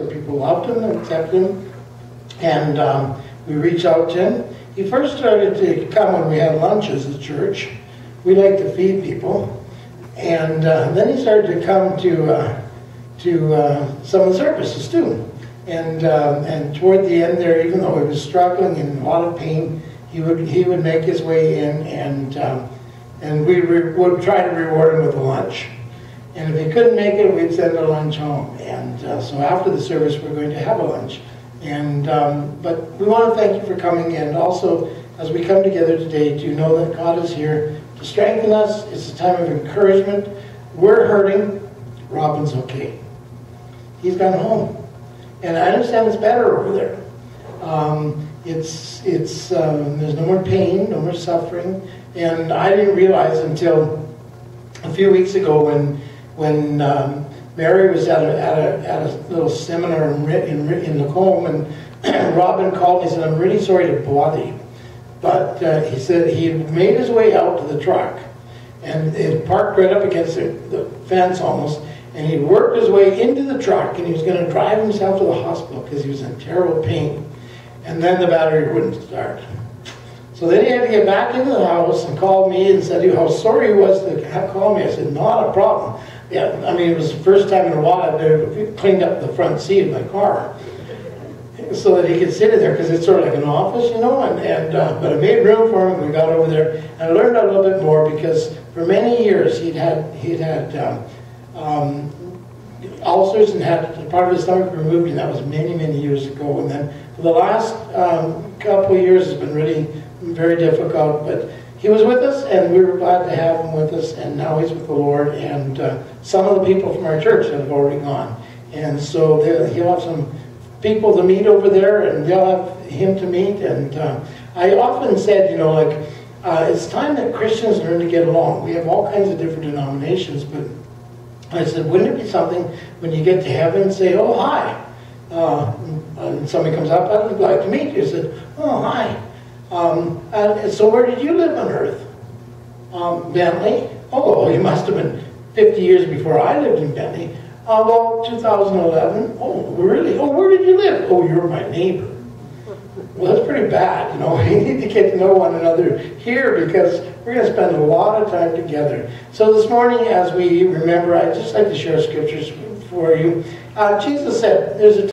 People loved him and accepted him, and we reached out to him. He first started to come when we had lunches at church. We like to feed people, and then he started to come to some of the services too. And toward the end there, even though he was struggling and in a lot of pain, he would make his way in, and we would try to reward him with a lunch. And if he couldn't make it, we'd send a lunch home. And so after the service, we're going to have a lunch. And but we want to thank you for coming, and also as we come together today, to know that God is here to strengthen us. It's a time of encouragement. We're hurting. Robin's okay. He's gone home, and I understand it's better over there. There's no more pain, no more suffering, and I didn't realize until a few weeks ago when Mary was at a little seminar in Lacombe, and Robin called me and said, "I'm really sorry to bother you," but he said he had made his way out to the truck, and it parked right up against the fence almost, and he worked his way into the truck, and he was going to drive himself to the hospital because he was in terrible pain, and then the battery wouldn't start. So then he had to get back into the house and called me and said how sorry he was to call me. I said, "Not a problem." Yeah, I mean, it was the first time in a while I've cleaned up the front seat of my car so that he could sit in there, because it's sort of like an office, you know. But I made room for him. We got over there, and I learned a little bit more, because for many years he'd had ulcers and had part of his stomach removed, and that was many years ago. And then for the last couple of years, it's been really very difficult, but he was with us, and we were glad to have him with us, and now he's with the Lord, and some of the people from our church have already gone, and so he'll have some people to meet over there, and they'll have him to meet. And I often said, you know, like, it's time that Christians learn to get along. We have all kinds of different denominations, but I said, wouldn't it be something when you get to heaven, say, "Oh, hi," and somebody comes up, "I'd like to meet you." I said, "Oh, hi. And so where did you live on earth?" "Bentley." "Oh, well, you must have been 50 years before I lived in Bentley." "Well, 2011. "Oh, really? Oh, where did you live?" "Oh, you're my neighbor." Well, that's pretty bad, you know. We need to get to know one another here, because we're going to spend a lot of time together. So this morning, as we remember, I'd just like to share scriptures for you. Jesus said, there's a